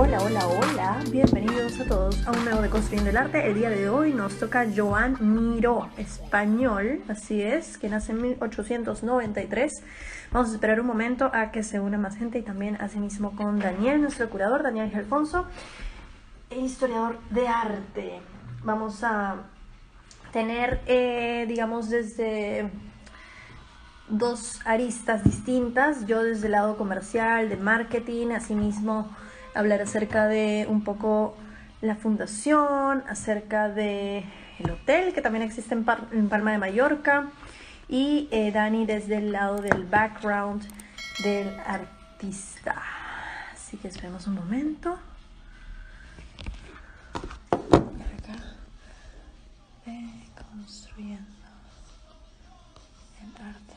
Hola, hola, hola, bienvenidos a todos a un nuevo Deconstruyendo el Arte. El día de hoy nos toca Joan Miró, español, así es, que nace en 1893. Vamos a esperar un momento a que se una más gente y también asimismo con Daniel, nuestro curador, Daniel Alfonso, historiador de arte. Vamos a tener, digamos, desde dos aristas distintas, yo desde el lado comercial, de marketing, asimismo hablar acerca de un poco la fundación, acerca de el hotel que también existe en Palma de Mallorca, y Dani desde el lado del background del artista. Así que esperemos un momento. Acá, construyendo el arte.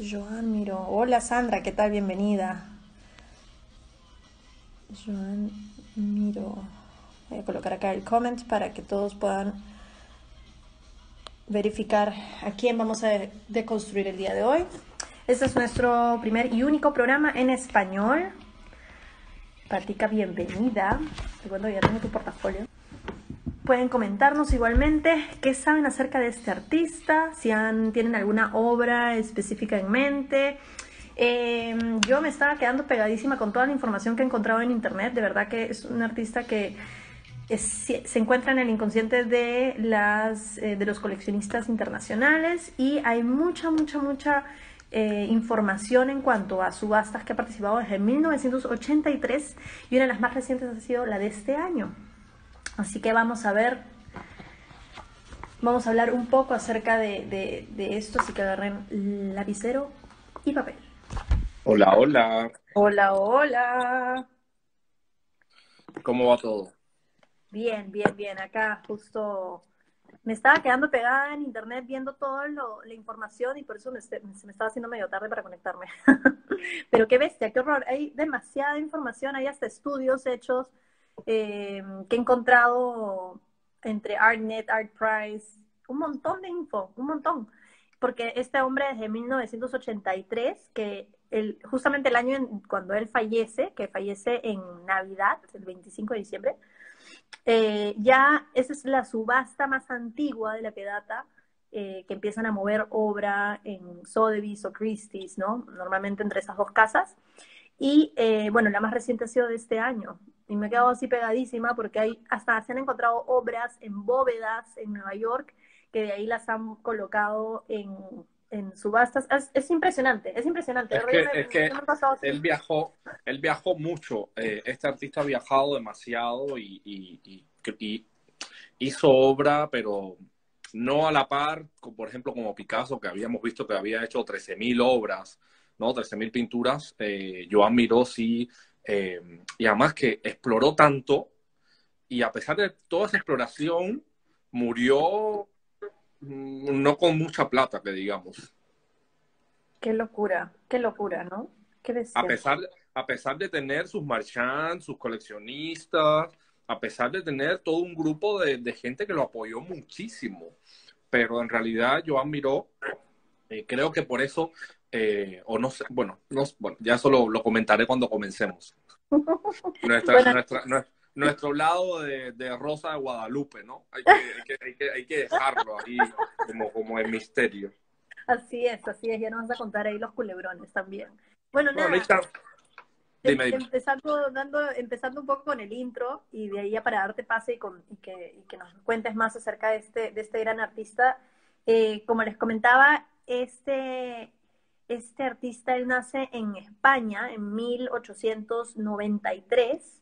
Joan Miró. Hola Sandra, ¿qué tal? Bienvenida. Joan Miró. Voy a colocar acá el comment para que todos puedan verificar a quién vamos a deconstruir el día de hoy. Este es nuestro primer y único programa en español. Patica, bienvenida. Recuerdo, ya tengo tu portafolio. Pueden comentarnos igualmente qué saben acerca de este artista, si tienen alguna obra específica en mente. Yo me estaba quedando pegadísima con toda la información que he encontrado en internet. De verdad que es un artista que se encuentra en el inconsciente de los coleccionistas internacionales, y hay mucha información en cuanto a subastas que ha participado desde 1983, y una de las más recientes ha sido la de este año. Así que vamos a hablar un poco acerca de esto, así que agarren lapicero y papel. Hola, hola. Hola, hola. ¿Cómo va todo? Bien. Acá justo me estaba quedando pegada en internet viendo toda la información, y por eso se me estaba haciendo medio tarde para conectarme. Pero qué bestia, qué horror. Hay demasiada información, hay hasta estudios hechos que he encontrado entre ArtNet, ArtPrice, un montón de info, un montón. Porque este hombre desde 1983, justamente el año cuando él fallece, que fallece en Navidad, el 25 de diciembre, ya esa es la subasta más antigua de la que data, que empiezan a mover obra en Sotheby's o Christie's, ¿no? Normalmente entre esas dos casas. Y bueno, la más reciente ha sido de este año. Y me he quedado así pegadísima porque hasta se han encontrado obras en bóvedas en Nueva York, que de ahí las han colocado en subastas. Es impresionante, es impresionante. De Es verdad, que, es yo que me he pasado así. él viajó mucho. Este artista ha viajado demasiado y hizo obra, pero no a la par, por ejemplo, como Picasso, que habíamos visto que había hecho 13.000 obras, ¿no? 13.000 pinturas. Joan Miró sí, y además que exploró tanto, y a pesar de toda esa exploración, murió no con mucha plata, que digamos. Qué locura, ¿no? Qué A bestia. pesar, a pesar de tener sus marchands, sus coleccionistas, a pesar de tener todo un grupo de gente que lo apoyó muchísimo, pero en realidad Joan Miró, creo que por eso, o no sé, bueno, bueno, ya eso lo comentaré cuando comencemos. Nuestra, Bueno, nuestra, nue- Nuestro lado de Rosa de Guadalupe, ¿no? Hay que dejarlo ahí como en misterio. así es, ya nos vas a contar ahí los culebrones también. Bueno, Bueno, nada, Licha, dime, dime. empezando un poco con el intro, y de ahí ya para darte pase y que nos cuentes más acerca de este gran artista. Como les comentaba, este artista, él nace en España en 1893,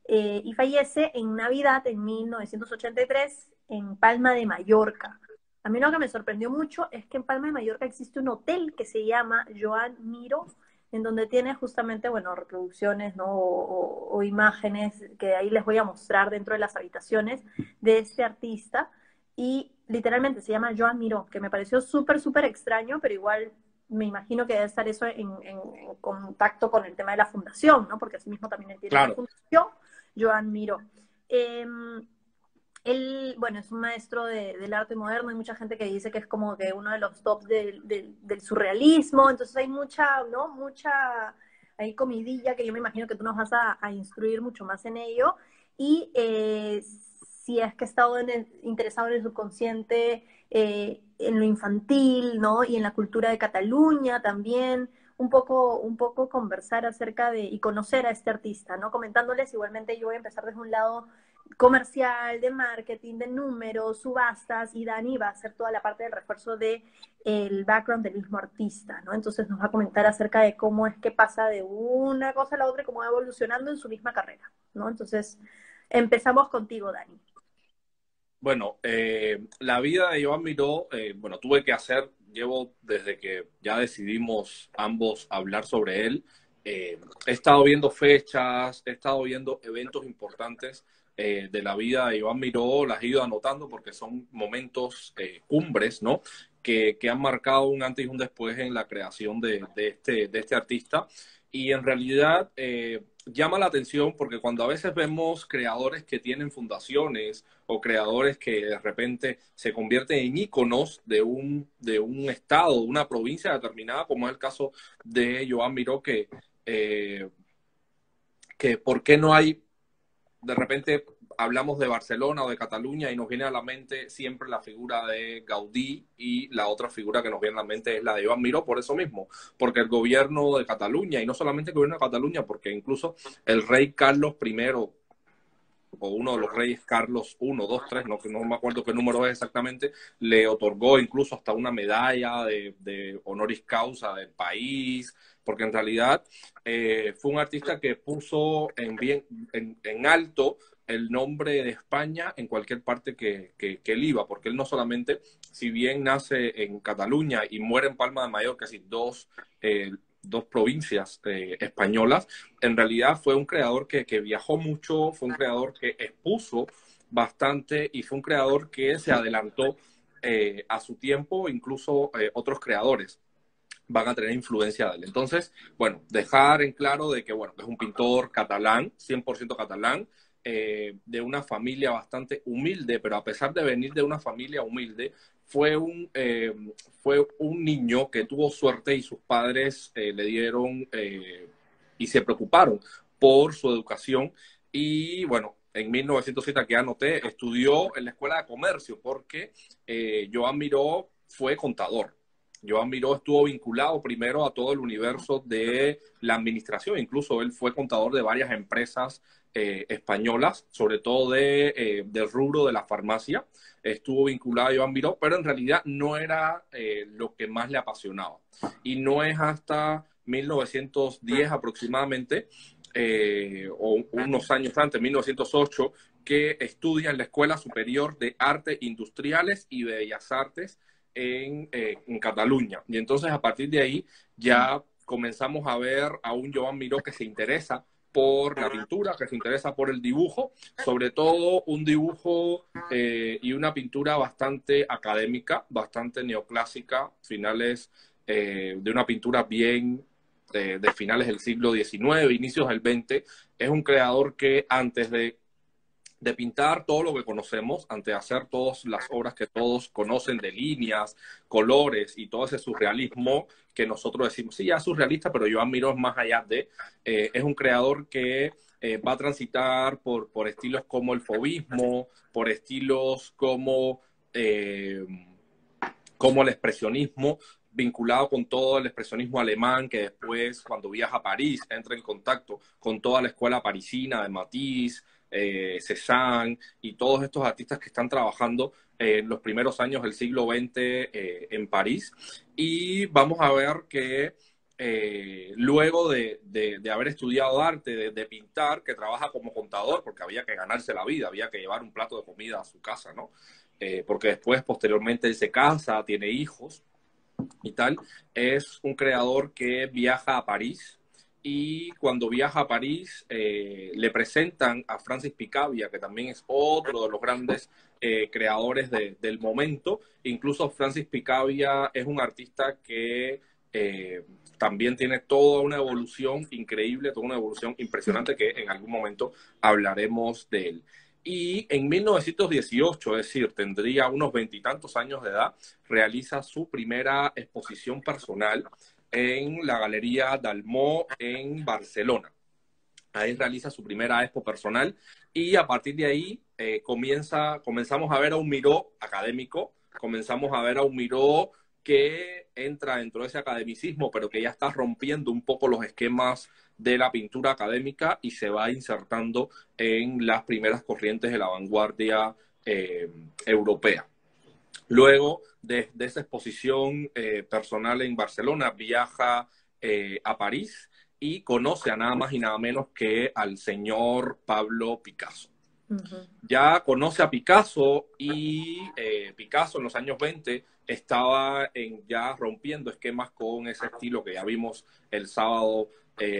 y fallece en Navidad en 1983 en Palma de Mallorca. A mí lo que me sorprendió mucho es que en Palma de Mallorca existe un hotel que se llama Joan Miró, en donde tiene justamente, bueno, reproducciones, ¿no? O imágenes que ahí les voy a mostrar dentro de las habitaciones de este artista. Y literalmente se llama Joan Miró, que me pareció súper extraño, pero igual me imagino que debe estar eso en contacto con el tema de la fundación, ¿no? Porque asimismo también él tiene una Claro, fundación, Joan Miró. Eh, Él, bueno, es un maestro del arte moderno. Hay mucha gente que dice que es como que uno de los tops del surrealismo. Entonces hay mucha, ¿no? ahí comidilla, que yo me imagino que tú nos vas a instruir mucho más en ello. Y si es que he estado interesado en el subconsciente, en lo infantil, ¿no? Y en la cultura de Cataluña también, un poco conversar acerca de, y conocer a este artista, ¿no? Comentándoles, igualmente yo voy a empezar desde un lado comercial, de marketing, de números, subastas, y Dani va a hacer toda la parte del refuerzo de el background del mismo artista, ¿no? Entonces nos va a comentar acerca de cómo es que pasa de una cosa a la otra y cómo va evolucionando en su misma carrera, ¿no? Entonces, empezamos contigo, Dani. Bueno, la vida de Joan Miró, bueno, llevo desde que ya decidimos ambos hablar sobre él, he estado viendo fechas, he estado viendo eventos importantes de la vida de Joan Miró, las he ido anotando porque son momentos cumbres, ¿no? Que han marcado un antes y un después en la creación de este artista. Y en realidad llama la atención porque cuando a veces vemos creadores que tienen fundaciones, o creadores que de repente se convierten en íconos de un estado, de una provincia determinada, como es el caso de Joan Miró, que por qué no hay, de repente hablamos de Barcelona o de Cataluña y nos viene a la mente siempre la figura de Gaudí, y la otra figura que nos viene a la mente es la de Joan Miró, por eso mismo, porque el gobierno de Cataluña, y no solamente el gobierno de Cataluña, porque incluso el rey Carlos I, o uno de los reyes, Carlos I, 2, 3, no me acuerdo qué número es exactamente, le otorgó incluso hasta una medalla de honoris causa del país, porque en realidad fue un artista que puso en alto el nombre de España en cualquier parte que él iba, porque él no solamente, si bien nace en Cataluña y muere en Palma de Mallorca, casi dos provincias españolas, en realidad fue un creador que viajó mucho, fue un creador que expuso bastante y fue un creador que se adelantó a su tiempo, incluso otros creadores van a tener influencia de él. Entonces, bueno, dejar en claro de que, bueno, es un pintor catalán, 100% catalán, de una familia bastante humilde, pero a pesar de venir de una familia humilde, fue un niño que tuvo suerte y sus padres le dieron y se preocuparon por su educación. Y bueno, en 1907, que anoté, estudió en la Escuela de Comercio porque Joan Miró fue contador. Joan Miró estuvo vinculado primero a todo el universo de la administración, incluso él fue contador de varias empresas españolas, sobre todo del rubro de la farmacia. Estuvo vinculado a Joan Miró, pero en realidad no era lo que más le apasionaba. Y no es hasta 1910 aproximadamente, o unos años antes, 1908, que estudia en la Escuela Superior de Artes Industriales y Bellas Artes en Cataluña. Y entonces a partir de ahí ya comenzamos a ver a un Joan Miró que se interesa por la pintura, que se interesa por el dibujo, sobre todo un dibujo y una pintura bastante académica, bastante neoclásica, finales de una pintura bien de finales del siglo XIX, inicios del XX. Es un creador que antes de pintar todo lo que conocemos, antes de hacer todas las obras que todos conocen de líneas, colores y todo ese surrealismo que nosotros decimos, sí, ya es surrealista, pero Joan Miró es más allá es un creador que va a transitar por estilos como el fauvismo, por estilos como el expresionismo, vinculado con todo el expresionismo alemán, que después, cuando viaja a París, entra en contacto con toda la escuela parisina de Matisse, Cézanne y todos estos artistas que están trabajando en los primeros años del siglo XX en París. Y vamos a ver que luego de haber estudiado arte, de pintar, que trabaja como contador, porque había que ganarse la vida, había que llevar un plato de comida a su casa, ¿no? Porque después, posteriormente, él se casa, tiene hijos y tal. Es un creador que viaja a París, y cuando viaja a París le presentan a Francis Picabia, que también es otro de los grandes creadores del momento. Incluso Francis Picabia es un artista que también tiene toda una evolución increíble, toda una evolución impresionante, que en algún momento hablaremos de él. Y en 1918, es decir, tendría unos veintitantos años de edad, realiza su primera exposición personal en la Galería Dalmau en Barcelona. Ahí realiza su primera expo personal y a partir de ahí comenzamos a ver a un Miró académico, comenzamos a ver a un Miró que entra dentro de ese academicismo, pero que ya está rompiendo un poco los esquemas de la pintura académica y se va insertando en las primeras corrientes de la vanguardia europea. Luego de esa exposición personal en Barcelona, viaja a París y conoce a nada más y nada menos que al señor Pablo Picasso. Ya conoce a Picasso y Picasso en los años 20 estaba ya rompiendo esquemas con ese estilo que ya vimos el sábado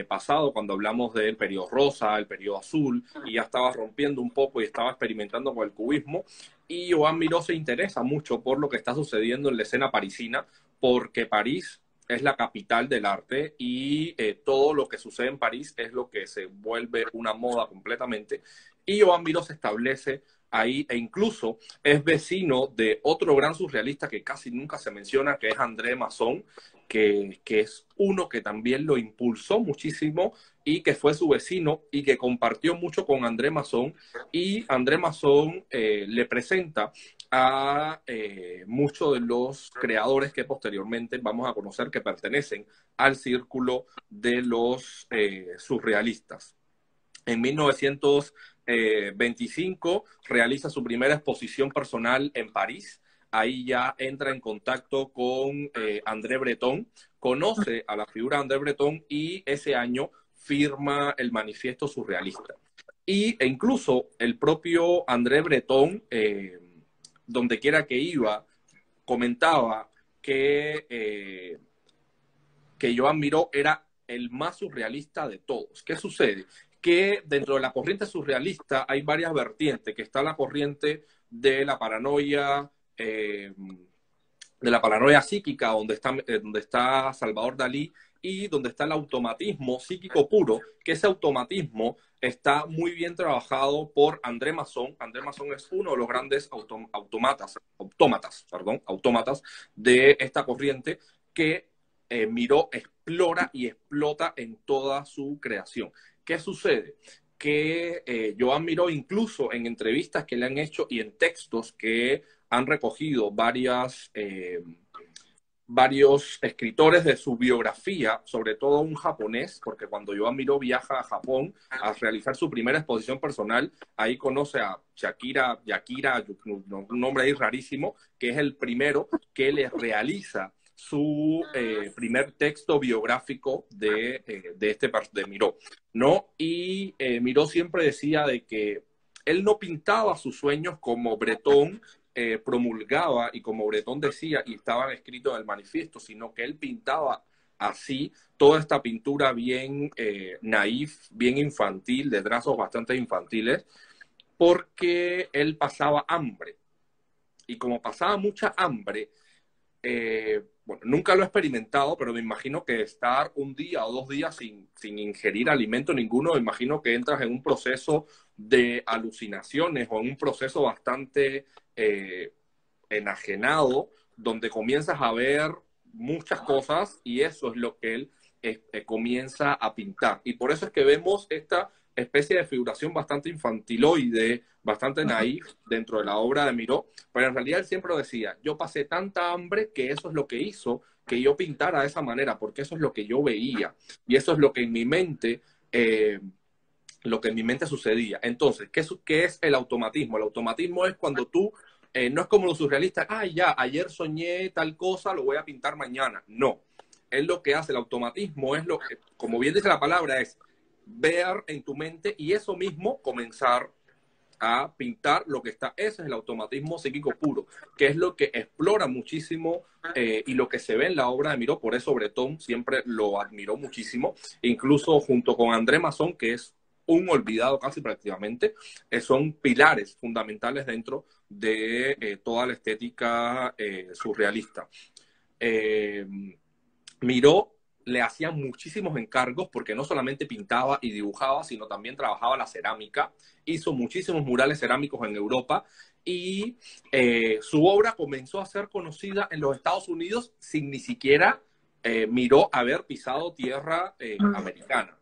pasado cuando hablamos del periodo rosa, el periodo azul, y ya estaba rompiendo un poco y estaba experimentando con el cubismo. Y Joan Miró se interesa mucho por lo que está sucediendo en la escena parisina, porque París es la capital del arte y todo lo que sucede en París es lo que se vuelve una moda completamente. Y Joan Miró se establece ahí e incluso es vecino de otro gran surrealista que casi nunca se menciona, que es André Masson, que es uno que también lo impulsó muchísimo y que fue su vecino y que compartió mucho con André Masson. Y André Masson le presenta a muchos de los creadores que posteriormente vamos a conocer que pertenecen al círculo de los surrealistas. En 1925 realiza su primera exposición personal en París. Ahí ya entra en contacto con André Breton, conoce a la figura de André Breton y ese año firma el Manifiesto Surrealista. E incluso el propio André Breton, donde quiera que iba, comentaba que Joan Miró era el más surrealista de todos. ¿Qué sucede? Que dentro de la corriente surrealista hay varias vertientes, que está la corriente de la paranoia psíquica, donde está Salvador Dalí, y donde está el automatismo psíquico puro, que ese automatismo está muy bien trabajado por André Masson. André Masson es uno de los grandes autómatas de esta corriente que Miró explora y explota en toda su creación. ¿Qué sucede? Que Joan Miró, incluso en entrevistas que le han hecho y en textos que han recogido varios escritores de su biografía, sobre todo un japonés, porque cuando Joan Miró viaja a Japón a realizar su primera exposición personal, ahí conoce a Yakira, un nombre ahí rarísimo, que es el primero que le realiza su primer texto biográfico de Miró, ¿no? Y Miró siempre decía de que él no pintaba sus sueños como Breton promulgaba y como Breton decía y estaba escrito en el manifiesto, sino que él pintaba así toda esta pintura bien naif, bien infantil, de trazos bastante infantiles, porque él pasaba hambre. Y como pasaba mucha hambre, bueno, nunca lo he experimentado, pero me imagino que estar un día o 2 días sin ingerir alimento ninguno, me imagino que entras en un proceso de alucinaciones o en un proceso bastante enajenado, donde comienzas a ver muchas cosas y eso es lo que él comienza a pintar. Y por eso es que vemos esta especie de figuración bastante infantiloide, bastante naif dentro de la obra de Miró, pero en realidad él siempre decía, yo pasé tanta hambre que eso es lo que hizo que yo pintara de esa manera, porque eso es lo que yo veía y eso es lo que en mi mente sucedía. Entonces, ¿qué es el automatismo? El automatismo es cuando tú, no es como los surrealistas, ya, ayer soñé tal cosa, lo voy a pintar mañana. No, es lo que hace el automatismo, es lo que, como bien dice la palabra, es ver en tu mente y eso mismo comenzar a pintar lo que está. Ese es el automatismo psíquico puro, que es lo que explora muchísimo y lo que se ve en la obra de Miró. Por eso Breton siempre lo admiró muchísimo, incluso junto con André Masson, que es un olvidado casi prácticamente, son pilares fundamentales dentro de toda la estética surrealista. Miró le hacían muchísimos encargos porque no solamente pintaba y dibujaba, sino también trabajaba la cerámica, hizo muchísimos murales cerámicos en Europa y su obra comenzó a ser conocida en los Estados Unidos sin ni siquiera Miró haber pisado tierra americana.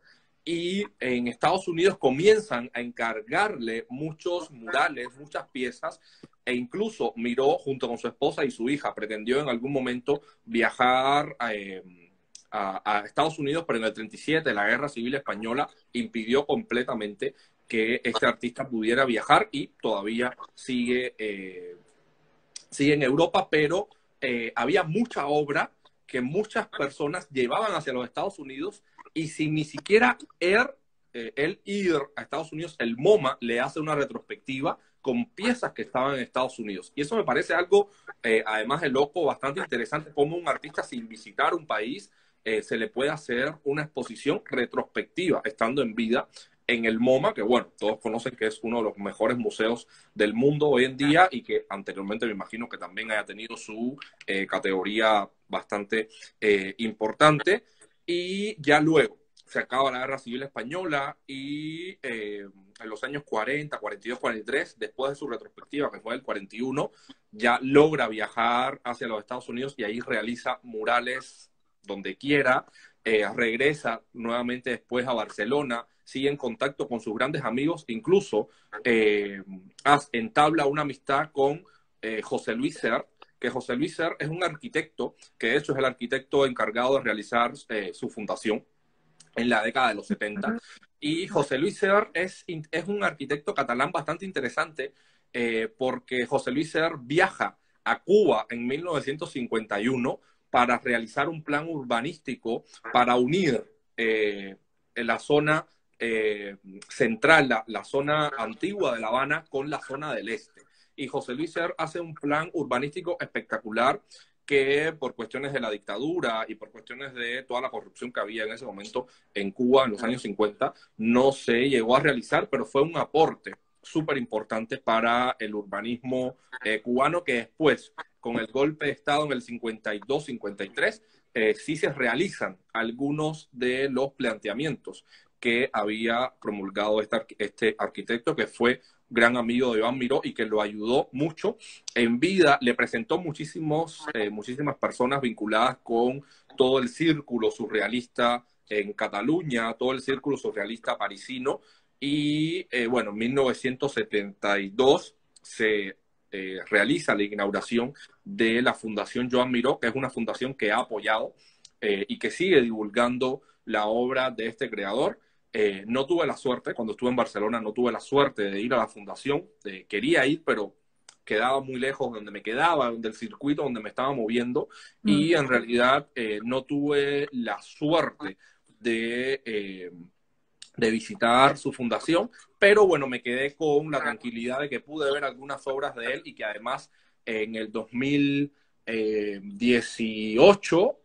Y en Estados Unidos comienzan a encargarle muchos murales, muchas piezas, e incluso Miró, junto con su esposa y su hija, pretendió en algún momento viajar a Estados Unidos, pero en el 37 la Guerra Civil Española impidió completamente que este artista pudiera viajar y todavía sigue en Europa, pero había mucha obra que muchas personas llevaban hacia los Estados Unidos y sin ni siquiera él ir a Estados Unidos, el MoMA le hace una retrospectiva con piezas que estaban en Estados Unidos. Y eso me parece algo, además de loco, bastante interesante, como un artista sin visitar un país se le puede hacer una exposición retrospectiva estando en vida en el MoMA, que bueno, todos conocen que es uno de los mejores museos del mundo hoy en día y que anteriormente me imagino que también haya tenido su categoría bastante importante. Y ya luego se acaba la Guerra Civil Española y en los años 40, 42, 43, después de su retrospectiva, que fue el 41, ya logra viajar hacia los Estados Unidos y ahí realiza murales donde quiera, regresa nuevamente después a Barcelona, sigue en contacto con sus grandes amigos, incluso entabla una amistad con José Luis Sert, que José Luis Sert es un arquitecto, que de hecho es el arquitecto encargado de realizar su fundación en la década de los 70. Y José Luis Sert es un arquitecto catalán bastante interesante porque José Luis Sert viaja a Cuba en 1951 para realizar un plan urbanístico para unir la zona central, la zona antigua de La Habana con la zona del este. Y José Luis Sert hace un plan urbanístico espectacular que por cuestiones de la dictadura y por cuestiones de toda la corrupción que había en ese momento en Cuba en los años 50, no se llegó a realizar, pero fue un aporte súper importante para el urbanismo cubano que después, con el golpe de Estado en el 52-53, sí se realizan algunos de los planteamientos que había promulgado este arquitecto que fue gran amigo de Iván Miró y que lo ayudó mucho en vida. Le presentó muchísimas personas vinculadas con todo el círculo surrealista en Cataluña, todo el círculo surrealista parisino. Y bueno, en 1972 se realiza la inauguración de la Fundación Joan Miró, que es una fundación que ha apoyado y que sigue divulgando la obra de este creador. No tuve la suerte, cuando estuve en Barcelona, no tuve la suerte de ir a la fundación. Quería ir, pero quedaba muy lejos de donde me quedaba, del circuito donde me estaba moviendo. Y en realidad no tuve la suerte de visitar su fundación. Pero bueno, me quedé con la tranquilidad de que pude ver algunas obras de él y que además en el 2018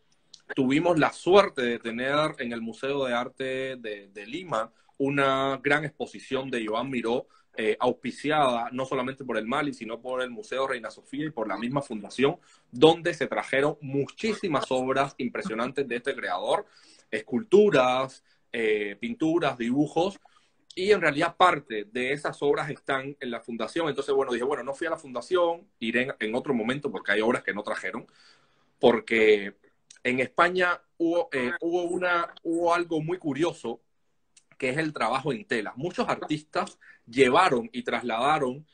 tuvimos la suerte de tener en el Museo de Arte de Lima una gran exposición de Joan Miró, auspiciada no solamente por el Mali, sino por el Museo Reina Sofía y por la misma fundación, donde se trajeron muchísimas obras impresionantes de este creador, esculturas, pinturas, dibujos, y en realidad parte de esas obras están en la fundación. Entonces, bueno, dije, bueno, no fui a la fundación, iré en otro momento porque hay obras que no trajeron, porque en España hubo algo muy curioso, que es el trabajo en tela. Muchos artistas llevaron y trasladaron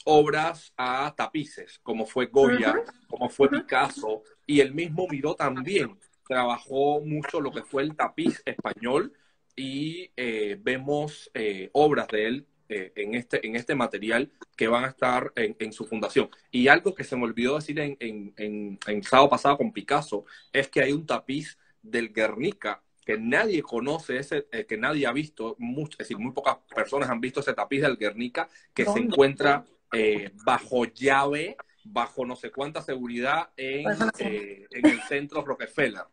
obras a tapices, como fue Goya, como fue Picasso, y el mismo Miró también trabajó mucho lo que fue el tapiz español, y vemos obras de él en este material que van a estar en su fundación. Y algo que se me olvidó decir en sábado pasado con Picasso es que hay un tapiz del Guernica que nadie conoce, que nadie ha visto, es decir, muy pocas personas han visto ese tapiz del Guernica, que se encuentra bajo llave, bajo no sé cuánta seguridad en el centro Rockefeller.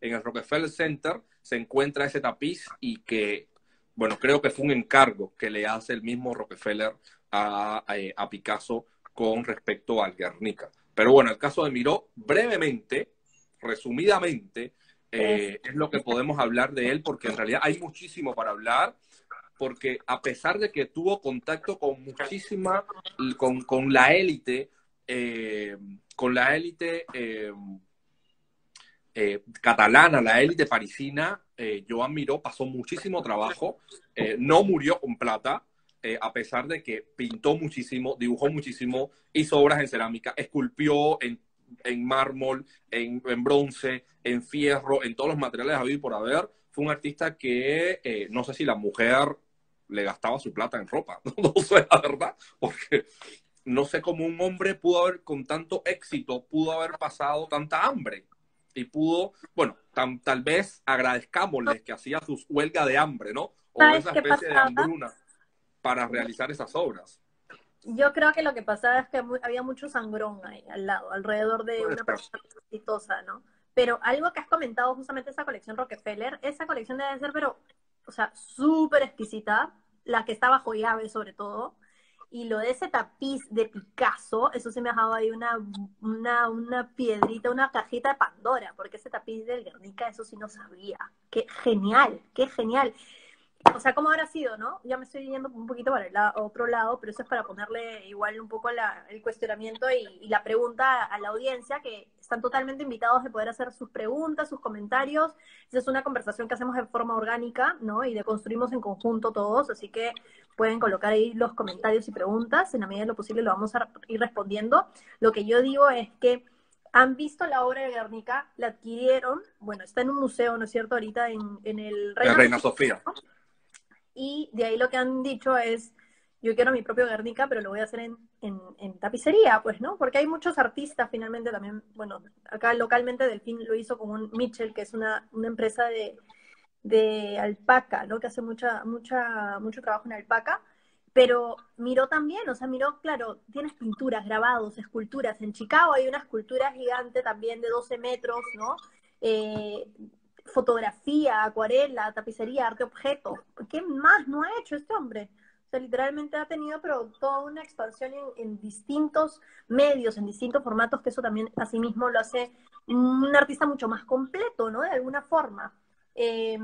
En el Rockefeller Center se encuentra ese tapiz y que, bueno, creo que fue un encargo que le hace el mismo Rockefeller a Picasso con respecto al Guernica. Pero bueno, el caso de Miró, brevemente, resumidamente, es lo que podemos hablar de él, porque en realidad hay muchísimo para hablar, porque a pesar de que tuvo contacto con con la élite, catalana, la élite parisina. Joan Miró pasó muchísimo trabajo, no murió con plata, a pesar de que pintó muchísimo, dibujó muchísimo, hizo obras en cerámica, esculpió en mármol, en bronce, en fierro, en todos los materiales habidos y por haber. Fue un artista que no sé si la mujer le gastaba su plata en ropa, no sé la verdad, porque no sé cómo un hombre pudo haber, con tanto éxito, pudo haber pasado tanta hambre. Y pudo, bueno, tal vez agradezcámosles que hacía sus huelga de hambre, ¿no? O ¿Sabes esa qué especie de pasaba? hambruna para realizar esas obras. Yo creo que lo que pasaba es que había mucho sangrón ahí al lado, alrededor de Puede una ser. persona exitosa, ¿no? Pero algo que has comentado justamente esa colección Rockefeller, esa colección debe ser, pero, o sea, súper exquisita, la que está bajo llave sobre todo, y lo de ese tapiz de Picasso, eso sí me ha dejado ahí una piedrita, una cajita de Pandora, porque ese tapiz del Guernica, eso sí no sabía. Qué genial, qué genial. O sea, ¿cómo habrá sido, no? Ya me estoy yendo un poquito para el otro lado, pero eso es para ponerle igual un poco el cuestionamiento y la pregunta a la audiencia, que están totalmente invitados de poder hacer sus preguntas, sus comentarios. Esa es una conversación que hacemos de forma orgánica, ¿no? Y de construimos en conjunto todos, así que pueden colocar ahí los comentarios y preguntas. En la medida de lo posible lo vamos a ir respondiendo. Lo que yo digo es que han visto la obra de Guernica, la adquirieron, bueno, está en un museo, ¿no es cierto? Ahorita en el Reina Reina Sofía, Sofía. ¿no? Y de ahí lo que han dicho es, yo quiero mi propio Guernica, pero lo voy a hacer en tapicería, pues, ¿no? Porque hay muchos artistas finalmente también, bueno, acá localmente Delfín lo hizo con un Mitchell, que es una empresa de alpaca, ¿no? Que hace mucho trabajo en alpaca, pero Miró también, o sea, Miró, claro, tienes pinturas, grabados, esculturas. En Chicago hay una escultura gigante también de 12 metros, ¿no? Eh, Fotografía, acuarela, tapicería, arte objeto. ¿Qué más no ha hecho este hombre? O sea, literalmente ha tenido pero toda una expansión en distintos medios, en distintos formatos, que eso también asimismo lo hace un artista mucho más completo, ¿no? De alguna forma. Eh,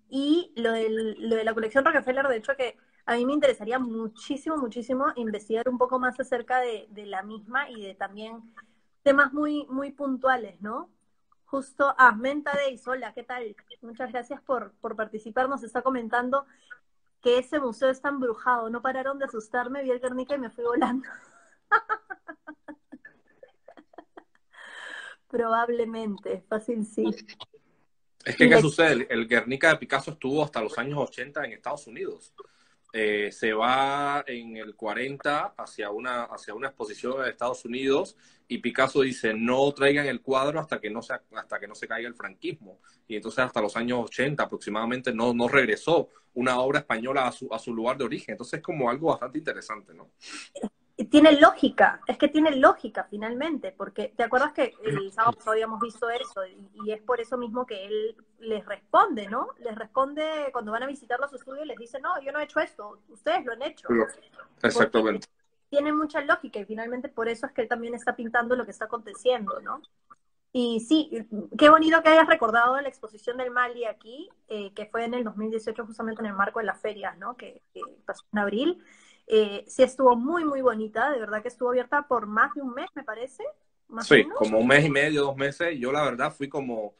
y lo de la colección Rockefeller, de hecho, que a mí me interesaría muchísimo, muchísimo investigar un poco más acerca de la misma y de también temas muy, muy puntuales, ¿no? Justo, Menta Days, hola, ¿qué tal? Muchas gracias por participar. Nos está comentando que ese museo está embrujado. No pararon de asustarme, vi el Guernica y me fui volando. Probablemente, fácil sí. Es que, Y ¿qué le sucede? El Guernica de Picasso estuvo hasta los años 80 en Estados Unidos. Se va en el 40 hacia una exposición en Estados Unidos y Picasso dice, no traigan el cuadro hasta que no se caiga el franquismo. Y entonces hasta los años 80 aproximadamente no regresó una obra española a su lugar de origen. Entonces es como algo bastante interesante, ¿no? tiene lógica, es que tiene lógica finalmente, porque te acuerdas que el sábado habíamos visto eso y es por eso mismo que él les responde, ¿no? Les responde cuando van a visitarlo a su estudio y les dice, no, yo no he hecho esto, ustedes lo han hecho, porque Exactamente. tiene mucha lógica y finalmente por eso es que él también está pintando lo que está aconteciendo, ¿no? Y sí, qué bonito que hayas recordado la exposición del Mali aquí, que fue en el 2018 justamente en el marco de las ferias, ¿no? Que pasó en abril. Sí estuvo muy, muy bonita, de verdad que estuvo abierta por más de un mes, me parece, más o Sí, menos. como un mes y medio, 2 meses. Yo la verdad fui como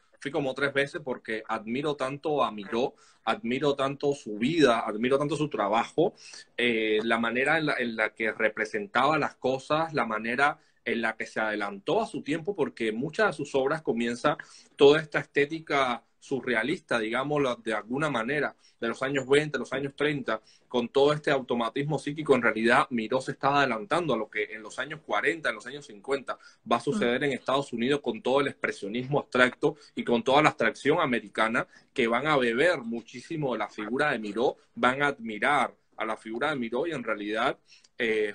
3 veces porque admiro tanto a Miró, admiro tanto su vida, admiro tanto su trabajo, la manera en la que representaba las cosas, la manera en la que se adelantó a su tiempo, porque muchas de sus obras comienza toda esta estética surrealista, digámoslo de alguna manera, de los años 20, los años 30, con todo este automatismo psíquico. En realidad Miró se estaba adelantando a lo que en los años 40, en los años 50 va a Mm. suceder en Estados Unidos con todo el expresionismo abstracto y con toda la abstracción americana, que van a beber muchísimo de la figura de Miró, van a admirar a la figura de Miró y en realidad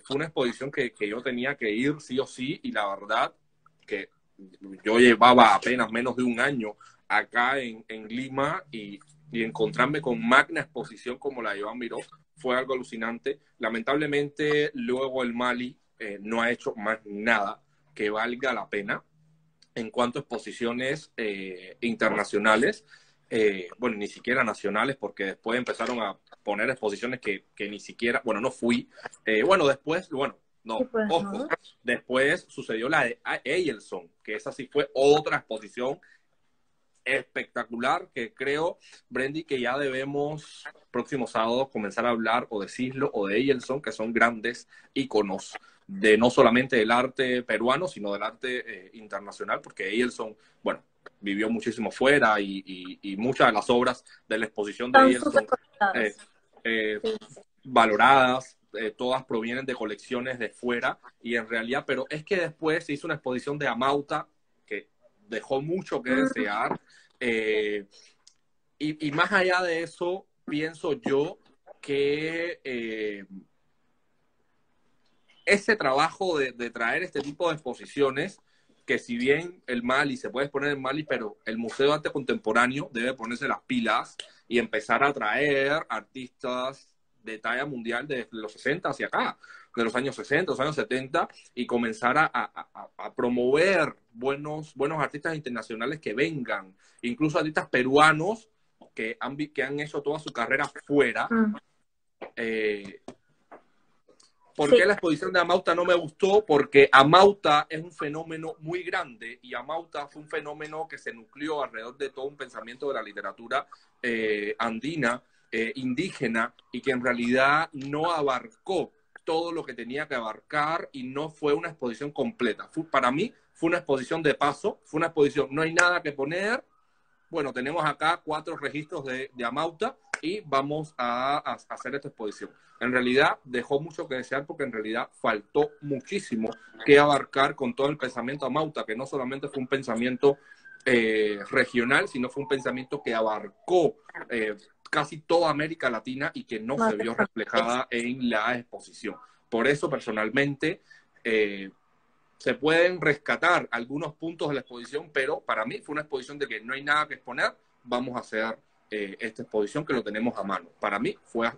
fue una exposición que yo tenía que ir sí o sí y la verdad que yo llevaba apenas menos de un año acá en Lima y encontrarme con magna exposición como la de Iván Miró fue algo alucinante. Lamentablemente luego el Mali no ha hecho más nada que valga la pena en cuanto a exposiciones internacionales, bueno, ni siquiera nacionales, porque después empezaron a poner exposiciones que ni siquiera, bueno, no fui. Bueno, después, bueno, Sí, no, pues, ojo, ¿no? después sucedió la de Eielson, que esa sí fue otra exposición espectacular que creo, Brendy, que ya debemos próximo sábado comenzar a hablar o de Cislo o de Eyelson, que son grandes íconos de no solamente del arte peruano, sino del arte internacional, porque Eyelson, bueno, vivió muchísimo fuera y muchas de las obras de la exposición de Están súper Eyelson eh, conectadas. eh, Sí. valoradas, todas provienen de colecciones de fuera y en realidad, pero es que después se hizo una exposición de Amauta que dejó mucho que desear y más allá de eso, pienso yo que ese trabajo de traer este tipo de exposiciones, que si bien el Mali se puede exponer en Mali, pero el Museo de Arte Contemporáneo debe ponerse las pilas y empezar a traer artistas de talla mundial desde los 60 hacia acá, de los años 60, los años 70, y comenzar a promover buenos artistas internacionales que vengan, incluso artistas peruanos que han hecho toda su carrera fuera. Mm. ¿Por Sí, qué la exposición de Amauta no me gustó? Porque Amauta es un fenómeno muy grande y Amauta fue un fenómeno que se nucleó alrededor de todo un pensamiento de la literatura andina, indígena, y que en realidad no abarcó todo lo que tenía que abarcar y no fue una exposición completa. Para mí fue una exposición de paso, fue una exposición, no hay nada que poner. Bueno, tenemos acá 4 registros de Amauta y vamos a hacer esta exposición. En realidad dejó mucho que desear porque en realidad faltó muchísimo que abarcar con todo el pensamiento Amauta, que no solamente fue un pensamiento regional, sino fue un pensamiento que abarcó casi toda América Latina y que no no, se vio reflejada en la exposición. Por eso, personalmente, se pueden rescatar algunos puntos de la exposición, pero para mí fue una exposición de que no hay nada que exponer, vamos a hacer esta exposición que lo tenemos a mano. Para mí fue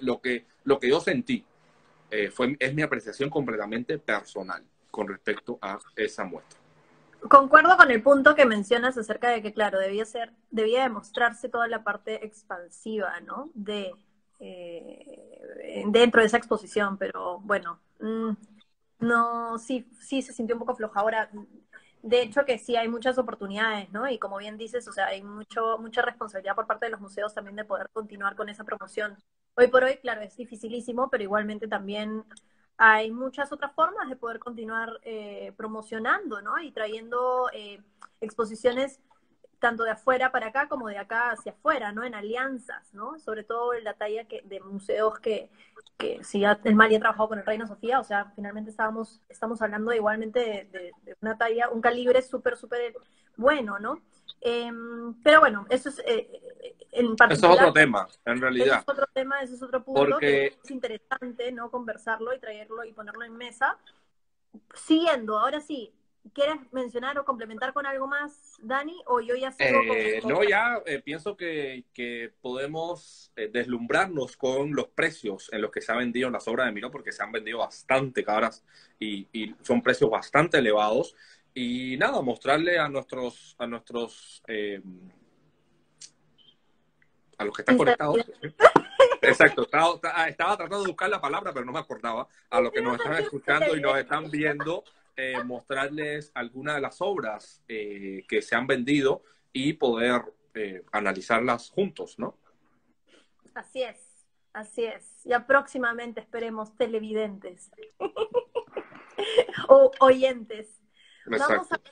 lo que yo sentí, es mi apreciación completamente personal con respecto a esa muestra. concuerdo con el punto que mencionas acerca de que, claro, debía demostrarse toda la parte expansiva, ¿no? Dentro de esa exposición, pero bueno, no, sí se sintió un poco floja. Ahora, de hecho que sí hay muchas oportunidades, ¿no? Y como bien dices, o sea, hay mucha responsabilidad por parte de los museos también de poder continuar con esa promoción. Hoy por hoy, claro, es dificilísimo, pero igualmente también hay muchas otras formas de poder continuar promocionando, ¿no? Y trayendo exposiciones tanto de afuera para acá como de acá hacia afuera, ¿no? En alianzas, ¿no? Sobre todo en la talla de museos que si ya el Mali ha trabajado con el Reina Sofía, o sea, finalmente estamos hablando igualmente de una talla, un calibre súper bueno, ¿no? Pero bueno, eso es en Eso es otro particular, tema, en ese es realidad, otro tema, ese es otro punto que porque es interesante, ¿no? Conversarlo y traerlo y ponerlo en mesa. Siguiendo, ahora sí, ¿quieres mencionar o complementar con algo más, Dani? O yo ya sigo con... no, ya pienso que podemos deslumbrarnos con los precios en los que se han vendido las obras de Miró, porque se han vendido bastante caras y son precios bastante elevados. Y nada, mostrarle a los que están conectados. Exacto, estaba tratando de buscar la palabra, pero no me acordaba. A los que nos están escuchando y nos están viendo, mostrarles algunas de las obras que se han vendido y poder analizarlas juntos, ¿no? Así es, así es. Ya próximamente esperemos televidentes o oyentes. Vamos Exacto.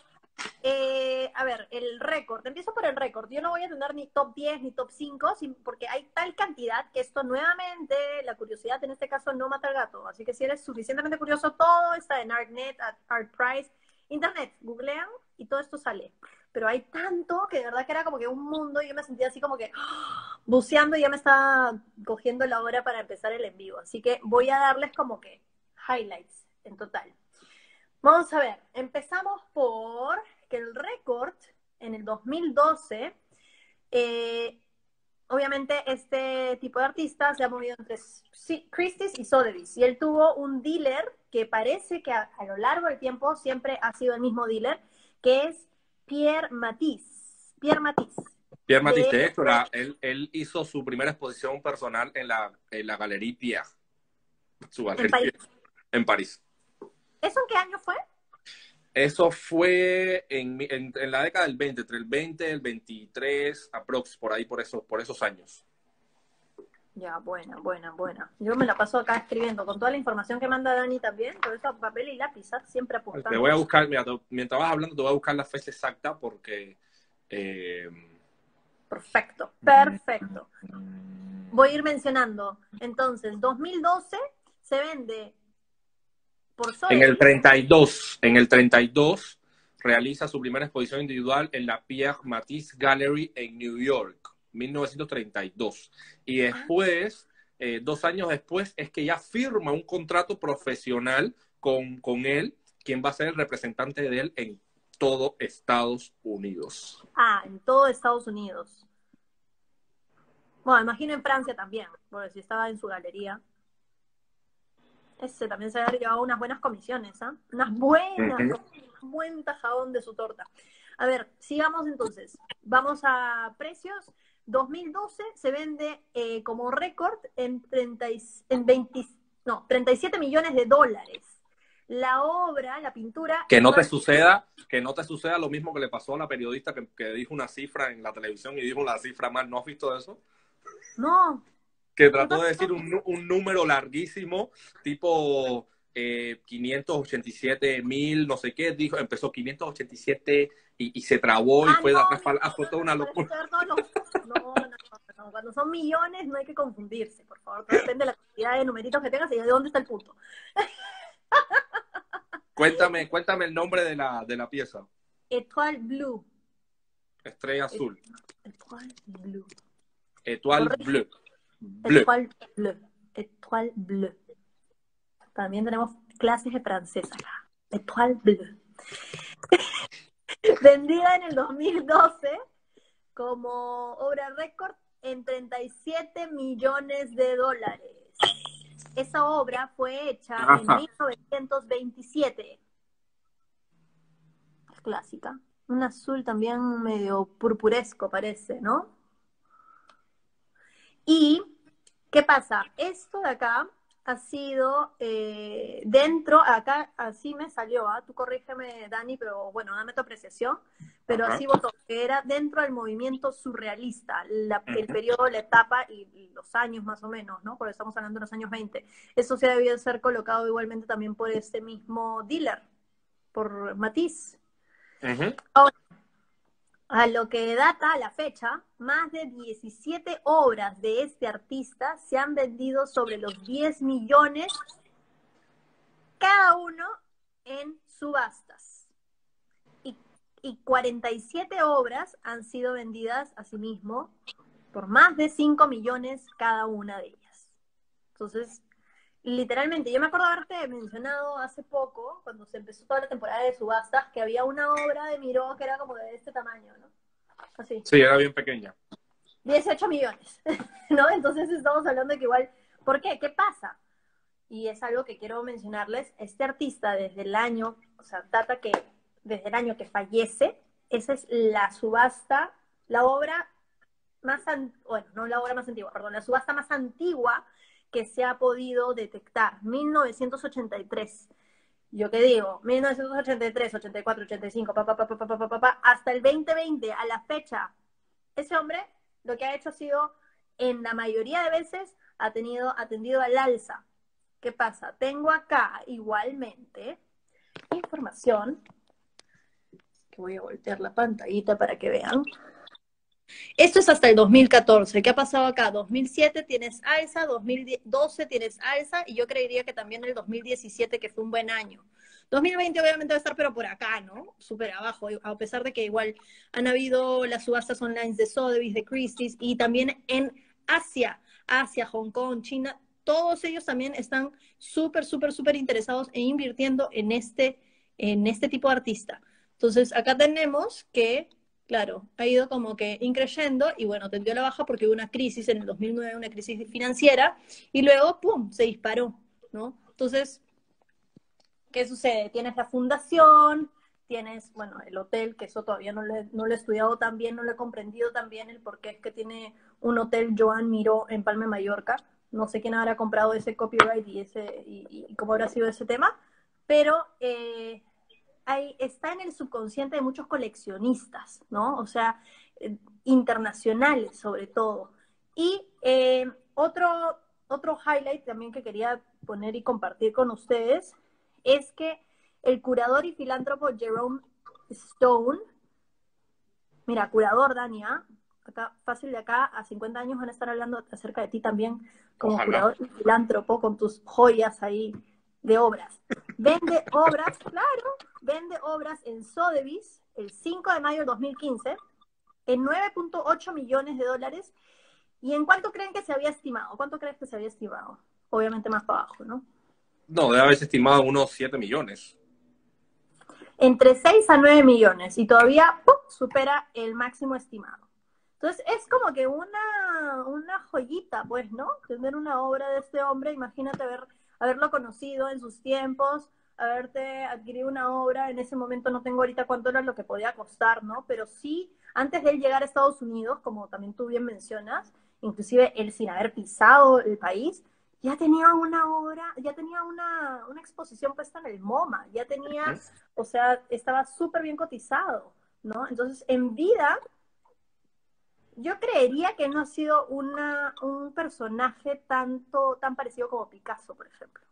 a ver, el récord. Empiezo por el récord. Yo no voy a tener ni top 10 ni top 5 porque hay tal cantidad que esto nuevamente, la curiosidad en este caso no mata al gato. Así que si eres suficientemente curioso, todo está en ArtNet, ArtPrice, Internet. Googlean y todo esto sale. Pero hay tanto que de verdad que era como que un mundo y yo me sentía así como que buceando y ya me estaba cogiendo la hora para empezar el en vivo. Así que voy a darles como que highlights en total. Vamos a ver, empezamos por que el récord en el 2012, obviamente este tipo de artista se ha movido entre Christie's y Sotheby's y él tuvo un dealer que parece que a lo largo del tiempo siempre ha sido el mismo dealer, que es Pierre Matisse. Pierre Matisse. Pierre Matisse, de hecho, él hizo su primera exposición personal en la Galería Pierre, su En galería París. en París. ¿Eso en qué año fue? Eso fue en la década del 20, entre el 20 y el 23, aprox, por ahí, por esos años. Ya, buena, buena, buena. Yo me la paso acá escribiendo con toda la información que manda Dani también, por eso papel y lápiz, ¿ah? Siempre Te apuntando. voy a buscar, mira, mientras vas hablando, te voy a buscar la fecha exacta porque... Perfecto, perfecto. Voy a ir mencionando. Entonces, 2012 se vende por Sotheby's. en el 32 realiza su primera exposición individual en la Pierre Matisse Gallery en New York, 1932. Y Ah, después, 2 años después, es que ya firma un contrato profesional con él, quien va a ser el representante de él en todo Estados Unidos. en todo Estados Unidos. Bueno, imagino en Francia también, porque si estaba en su galería. Ese también se había llevado unas buenas comisiones, ¿ah? Unas buenas, Uh-huh. un buen tajadón de su torta. A ver, sigamos entonces. Vamos a precios. 2012 se vende como récord en, 30 en 20, no, 37 millones de dólares. La obra, la pintura, más... Que no te suceda lo mismo que le pasó a la periodista que dijo una cifra en la televisión y dijo la cifra mal. ¿No has visto eso? No, Que ¿qué trató de decir pasó? un número larguísimo, tipo 587.000, no sé qué, dijo, empezó 587 y se trabó y Ah, fue de no, atrás no, para no, fue toda no, una no, para eso locura. te ver todos los... No, no, no, no. Cuando son millones no hay que confundirse, por favor. Todo depende de la cantidad de numeritos que tengas y de dónde está el punto. Cuéntame el nombre de la pieza. Étoile Blue. Estrella azul. Étoile Blue. Étoile Correcto. bleu. Bleu. Étoile Bleu. Étoile Bleu. También tenemos clases de francés acá. Étoile Bleu. Vendida en el 2012 como obra récord en 37 millones de dólares. Esa obra fue hecha en Ajá. 1927. Clásica. Un azul también medio purpuresco parece, ¿no? Y, ¿qué pasa? Esto de acá ha sido dentro, acá así me salió, tú corrígeme, Dani, pero bueno, dame tu apreciación, pero Ajá. así votó, que era dentro del movimiento surrealista, el Uh-huh. periodo, la etapa y los años más o menos, ¿no? Porque estamos hablando de los años 20. Eso se ha debido ser colocado igualmente también por este mismo dealer, por Matisse. Uh-huh. Ahora, a lo que data a la fecha, más de 17 obras de este artista se han vendido sobre los 10 millones cada uno en subastas. Y 47 obras han sido vendidas asimismo por más de 5 millones cada una de ellas. Entonces, literalmente, yo me acuerdo haberte mencionado hace poco, cuando se empezó toda la temporada de subastas, que había una obra de Miró que era como de este tamaño, ¿no? Así. Sí, era bien pequeña. 18 millones, ¿no? Entonces estamos hablando de que igual, ¿por qué? ¿Qué pasa? Y es algo que quiero mencionarles, este artista desde el año, o sea, data que desde el año que fallece, esa es la subasta, la obra más, bueno, no la obra más antigua, perdón, la subasta más antigua que se ha podido detectar, 1983. ¿Yo qué digo? 1983, 84, 85, hasta el 2020, a la fecha, ese hombre lo que ha hecho ha sido, en la mayoría de veces, ha tenido atendido al alza. ¿Qué pasa? Tengo acá igualmente información, que voy a voltear la pantallita para que vean. Esto es hasta el 2014. ¿Qué ha pasado acá? 2007 tienes alza, 2012 tienes alza, y yo creería que también el 2017, que fue un buen año. 2020 obviamente va a estar, pero por acá, ¿no? Súper abajo, a pesar de que igual han habido las subastas online de Sotheby's, de Christie's, y también en Asia, Hong Kong, China, todos ellos también están súper, súper, súper interesados e invirtiendo en este tipo de artista. Entonces, acá tenemos que, claro, ha ido como que increyendo y bueno, tendió a la baja porque hubo una crisis en el 2009, una crisis financiera, y luego, ¡pum!, se disparó, ¿no? Entonces, ¿qué sucede? Tienes la fundación, tienes, bueno, el hotel, que eso todavía no lo he estudiado tan bien, no lo he comprendido tan bien el por qué es que tiene un hotel Joan Miró en Palma de Mallorca. No sé quién habrá comprado ese copyright y cómo habrá sido ese tema, pero está en el subconsciente de muchos coleccionistas, ¿no? O sea, internacionales sobre todo. Y otro highlight también que quería poner y compartir con ustedes es que el curador y filántropo Jerome Stone, mira, curador, Dania, acá, fácil de acá a 50 años van a estar hablando acerca de ti también como Ojalá. curador y filántropo con tus joyas ahí de obras. Vende obras, claro, vende obras en Sotheby's el 5 de mayo del 2015 en 9.8 millones de dólares. ¿Y en cuánto creen que se había estimado? ¿Cuánto crees que se había estimado? Obviamente más para abajo, ¿no? No, debe haberse estimado unos 7 millones. Entre 6 a 9 millones y todavía ¡pum!, supera el máximo estimado. Entonces es como que una joyita, pues, ¿no? Tener una obra de este hombre, imagínate haberlo conocido en sus tiempos, haberte adquirido una obra, en ese momento no tengo ahorita cuánto era lo que podía costar, ¿no? Pero sí, antes de él llegar a Estados Unidos, como también tú bien mencionas, inclusive él sin haber pisado el país, ya tenía una obra, ya tenía una exposición puesta en el MoMA, ya tenía, o sea, estaba súper bien cotizado, ¿no? Entonces, en vida, yo creería que no ha sido un personaje tan parecido como Picasso, por ejemplo.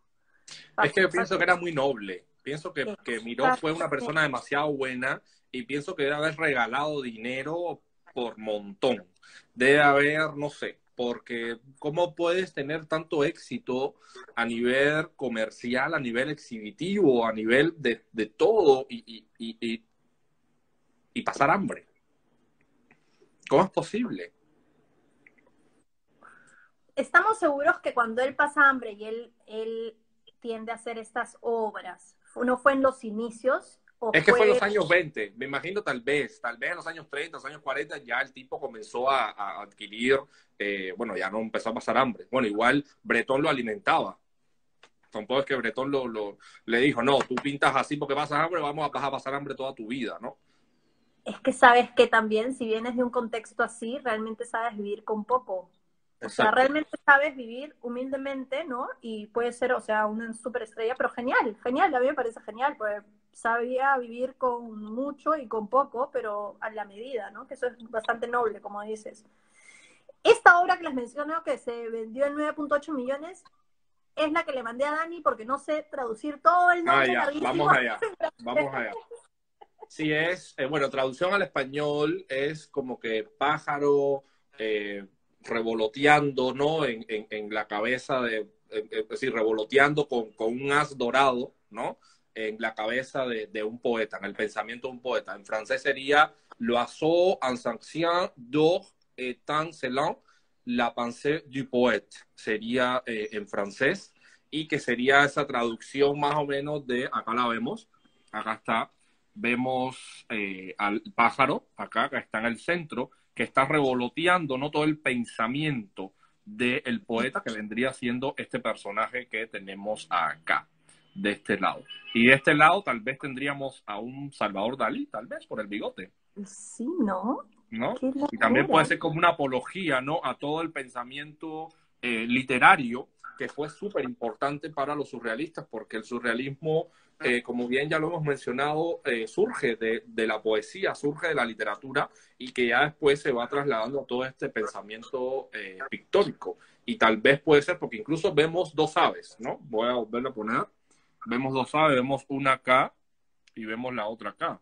Es que Fácil, yo pienso que fácil. era muy noble. Pienso que Miró fue una Exactamente. persona demasiado buena y pienso que debe haber regalado dinero por montón. Debe haber, no sé, porque ¿cómo puedes tener tanto éxito a nivel comercial, a nivel exhibitivo, a nivel de todo y pasar hambre? ¿Cómo es posible? Estamos seguros que cuando él pasa hambre y él tiende a hacer estas obras, ¿no fue en los inicios o Es que fue en los fue? años 20, me imagino tal vez en los años 30, los años 40 ya el tipo comenzó a adquirir, bueno, ya no empezó a pasar hambre. Bueno, igual Bretón lo alimentaba. Tampoco es que Bretón le dijo, no, tú pintas así porque pasas hambre, vas a pasar hambre toda tu vida, ¿no? Es que sabes que también, si vienes de un contexto así, realmente sabes vivir con poco. O sea, Exacto. realmente sabes vivir humildemente, ¿no? Y puede ser, o sea, una superestrella, pero genial, genial, a mí me parece genial, pues sabía vivir con mucho y con poco, pero a la medida, ¿no? Que eso es bastante noble, como dices. Esta obra que les menciono, que se vendió en 9.8 millones, es la que le mandé a Dani porque no sé traducir todo el Ah, nombre ya, larguísimo. vamos allá, vamos allá. Sí, es, bueno, traducción al español es como que pájaro revoloteando, ¿no? En la cabeza es decir, revoloteando con un as dorado, ¿no? En la cabeza de un poeta, en el pensamiento de un poeta. En francés sería l'oiseau en sanction d'or étincelant la pensée du poète, sería en francés, y que sería esa traducción más o menos de, acá la vemos, acá está, vemos al pájaro, acá, que está en el centro, que está revoloteando, ¿no?, todo el pensamiento del poeta, que vendría siendo este personaje que tenemos acá, de este lado. Y de este lado tal vez tendríamos a un Salvador Dalí, tal vez, por el bigote, Sí, ¿no? ¿no? Qué Y también puede locura. ser como una apología, ¿no?, a todo el pensamiento literario que fue súper importante para los surrealistas, porque el surrealismo, como bien ya lo hemos mencionado, surge de la poesía, surge de la literatura y que ya después se va trasladando a todo este pensamiento pictórico. Y tal vez puede ser, porque incluso vemos dos aves, ¿no? Voy a volverlo a poner. Vemos dos aves, vemos una acá y vemos la otra acá,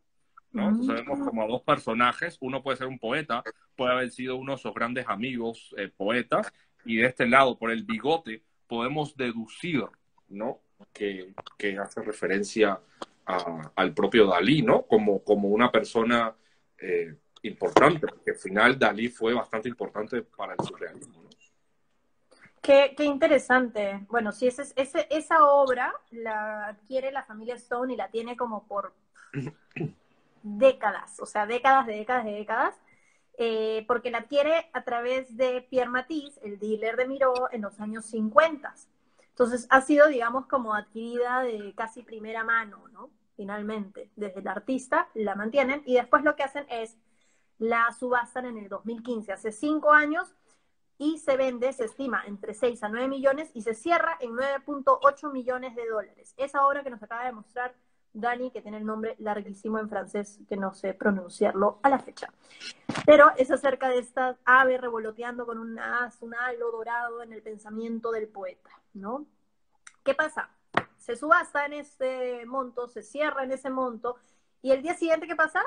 ¿no? Entonces vemos Mm. como a dos personajes, uno puede ser un poeta, puede haber sido uno de sus grandes amigos poetas, y de este lado, por el bigote, podemos deducir, ¿no? Que hace referencia al propio Dalí, ¿no? Como una persona importante, porque al final Dalí fue bastante importante para el surrealismo, ¿no? Qué interesante. Bueno, sí, esa obra la adquiere la familia Stone y la tiene como por décadas, o sea, décadas de décadas de décadas, porque la adquiere a través de Pierre Matisse, el dealer de Miró, en los años 50. Entonces ha sido, digamos, como adquirida de casi primera mano, ¿no? Finalmente, desde el artista la mantienen y después lo que hacen es la subastan en el 2015, hace 5 años, y se vende, se estima, entre 6 a 9 millones y se cierra en 9.8 millones de dólares. Esa obra que nos acaba de mostrar Dani, que tiene el nombre larguísimo en francés, que no sé pronunciarlo a la fecha. Pero es acerca de esta ave revoloteando con un as, un halo dorado en el pensamiento del poeta, ¿no? ¿Qué pasa? Se subasta en ese monto, se cierra en ese monto, y el día siguiente, ¿qué pasa?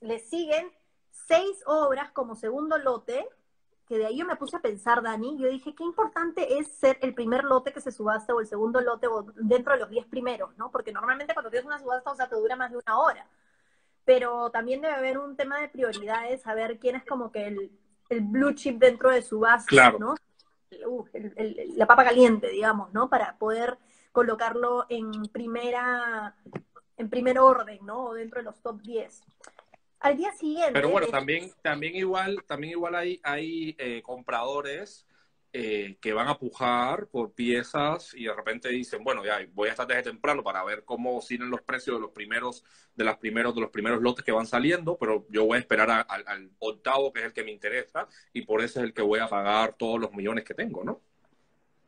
Le siguen 6 obras como segundo lote, que de ahí yo me puse a pensar, Dani, yo dije, qué importante es ser el primer lote que se subasta o el segundo lote o dentro de los 10 primeros, ¿no? Porque normalmente cuando tienes una subasta, o sea, te dura más de una hora. Pero también debe haber un tema de prioridades, saber quién es como que el blue chip dentro de subastas, Claro. ¿no? La papa caliente, digamos, ¿no? Para poder colocarlo en primer orden, ¿no? O dentro de los top 10. Al día Pero siguiente, bueno, también igual hay compradores que van a pujar por piezas y de repente dicen, bueno, ya voy a estar desde temprano para ver cómo oscilan los precios de los primeros lotes que van saliendo, pero yo voy a esperar al octavo, que es el que me interesa, y por eso es el que voy a pagar todos los millones que tengo, ¿no?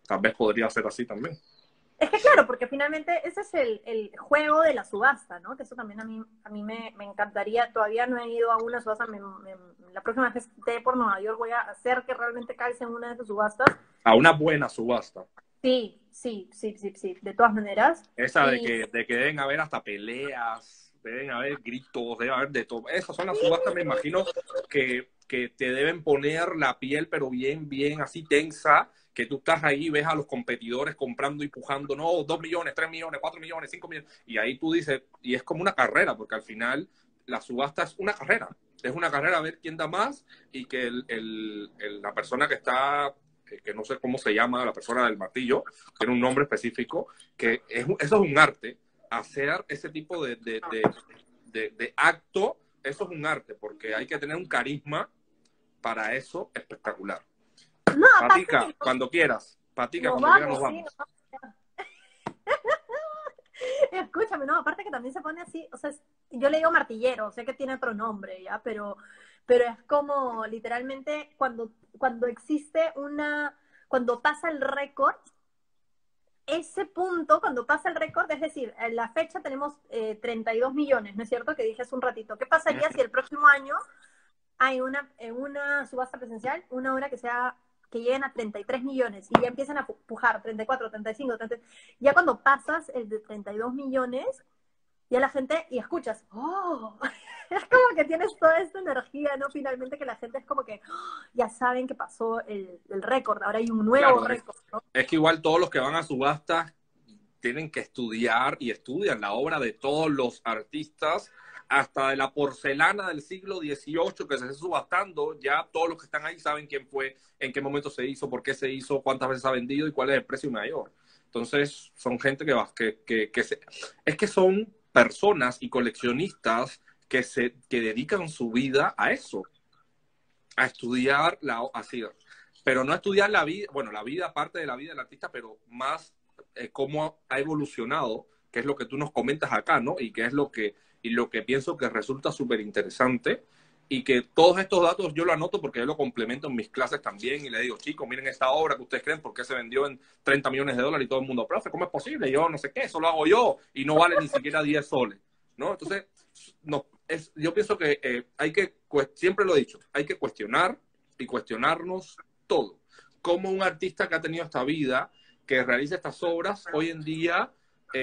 Tal vez podría ser así también. es que claro, porque finalmente ese es el juego de la subasta, ¿no? Que eso también a mí me encantaría. Todavía no he ido a una subasta. La próxima vez que esté por Nueva York voy a hacer que realmente calce en una de esas subastas. A una buena subasta. Sí, sí, sí, sí, sí, de todas maneras. Esa Y de que deben haber hasta peleas, deben haber gritos, debe haber de todo. Esas son las subastas, me imagino, que te deben poner la piel, pero bien, bien así tensa, que tú estás ahí, ves a los competidores comprando y pujando, no, 2 millones, 3 millones, 4 millones, 5 millones, y ahí tú dices, y es como una carrera, porque al final la subasta es una carrera. Es una carrera a ver quién da más y que la persona que está, que no sé cómo se llama, la persona del martillo, tiene un nombre específico, que eso es un arte. Hacer ese tipo de acto, eso es un arte, porque hay que tener un carisma para eso espectacular. no, aparte Patica, que nos cuando quieras vamos, nos sí, vamos. escúchame, no, aparte que también se pone así, o sea, yo le digo martillero, sé que tiene otro nombre, ¿ya? Pero es como literalmente cuando existe cuando pasa el récord, ese punto, cuando pasa el récord, es decir, en la fecha tenemos 32 millones, ¿no es cierto? Que dije hace un ratito. ¿Qué pasaría si el próximo año hay en una subasta presencial una obra que lleguen a 33 millones y ya empiezan a pujar 34, 35, 30, ya cuando pasas el de 32 millones, ya la gente, y escuchas, ¡oh! Es como que tienes toda esta energía, ¿no? Finalmente que la gente es como que ¡oh! Ya saben que pasó el récord, ahora hay un nuevo Claro, récord, ¿no? es que igual todos los que van a subastas tienen que estudiar y estudian la obra de todos los artistas, hasta de la porcelana del siglo XVIII que se está subastando, ya todos los que están ahí saben quién fue, en qué momento se hizo, por qué se hizo, cuántas veces ha vendido y cuál es el precio mayor. Entonces, son gente es que son personas y coleccionistas que dedican su vida a eso, a estudiar así, pero no a estudiar la vida, bueno, la vida parte de la vida del artista, pero más cómo ha evolucionado, que es lo que tú nos comentas acá, ¿no? Y que es lo que pienso que resulta súper interesante y que todos estos datos yo lo anoto porque yo lo complemento en mis clases también y le digo, chicos, miren esta obra que ustedes creen, por qué se vendió en 30 millones de dólares y todo el mundo, profe, ¿cómo es posible? Yo no sé qué, eso lo hago yo y no vale ni siquiera 10 soles, ¿no? Entonces, no, yo pienso que siempre lo he dicho, hay que cuestionar y cuestionarnos todo. Como un artista que ha tenido esta vida, que realiza estas obras, hoy en día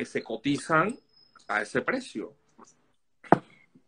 se cotizan a ese precio.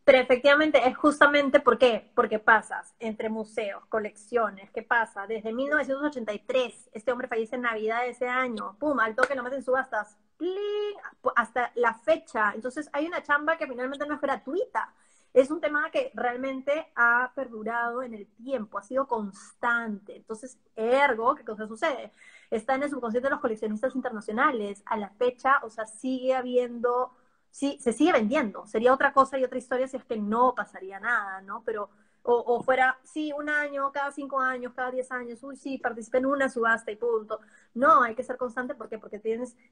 Pero efectivamente es justamente ¿por qué? Porque pasas entre museos, colecciones, ¿qué pasa? Desde 1983, este hombre fallece en Navidad de ese año, pum, al toque lo meten en subastas, ¡pling! Hasta la fecha. Entonces hay una chamba que finalmente no es gratuita. Es un tema que realmente ha perdurado en el tiempo, ha sido constante. Entonces, ergo, ¿qué cosa sucede? Está en el subconsciente de los coleccionistas internacionales. A la fecha, o sea, sigue habiendo sí, se sigue vendiendo. Sería otra cosa y otra historia si es que no pasaría nada, ¿no? Pero, o fuera, sí, un año, cada 5 años, cada 10 años, uy, sí, participé en una subasta y punto. No, hay que ser constante, ¿por qué? Porque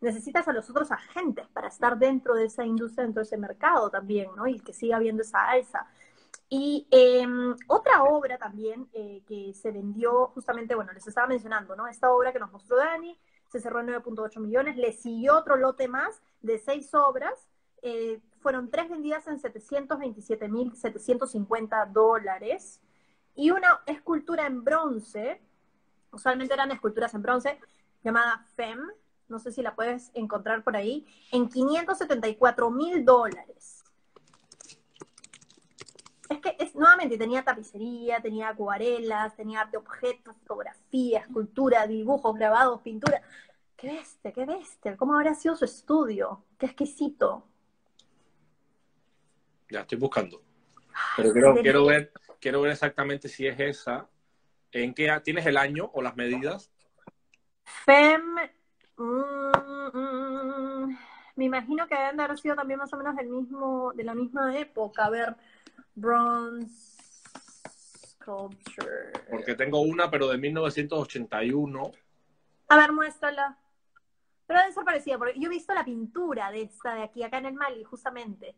necesitas a los otros agentes para estar dentro de esa industria, dentro de ese mercado también, ¿no? Y que siga habiendo esa alza. Y otra obra también que se vendió justamente, bueno, les estaba mencionando, ¿no? Esta obra que nos mostró Dani se cerró en 9.8 millones, le siguió otro lote más de 6 obras fueron 3 vendidas en $727,750. Y una escultura en bronce, usualmente eran esculturas en bronce, llamada Femme, no sé si la puedes encontrar por ahí, en $574,000. Es que nuevamente tenía tapicería, tenía acuarelas, tenía arte objeto, fotografía, escultura, dibujos, grabados, pintura. Qué bestia, qué bestia. ¿Cómo habrá sido su estudio? Qué exquisito. Ya estoy buscando. Pero Sí, quiero ver exactamente si es esa. ¿En qué tienes el año o las medidas? Fem, me imagino que deben de haber sido también más o menos de la misma época. A ver, Bronze Sculpture. Porque tengo una, pero de 1981. A ver, muéstrala. Pero debe ser parecida, porque yo he visto la pintura de esta de aquí, acá en el Mali, justamente. En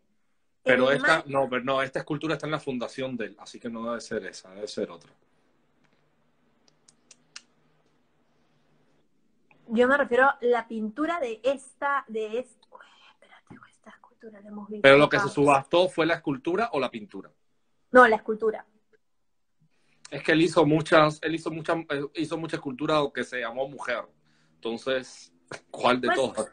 Pero el esta, Mali, no, pero no, esta escultura está en la fundación de él, así que no debe ser esa, debe ser otra. yo me refiero a la pintura de esta. Uy, espérate, esta escultura la hemos Pero visto lo que se acá. subastó fue la escultura o la pintura. No, la escultura. Es que hizo mucha escultura que se llamó Mujer. Entonces, ¿cuál de todas?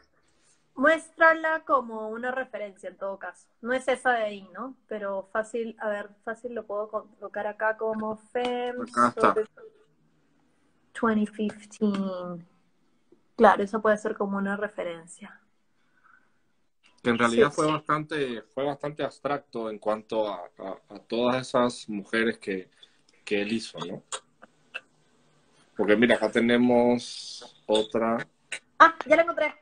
Muéstrala como una referencia en todo caso. No es esa de ahí, ¿no? Pero fácil, a ver, fácil lo puedo colocar acá como Acá FEMS está. 2015. Claro, eso puede ser como una referencia. Que en Sí. realidad fue bastante abstracto en cuanto a todas esas mujeres que él hizo, ¿no? Porque mira, acá tenemos otra. Ah, ya la encontré.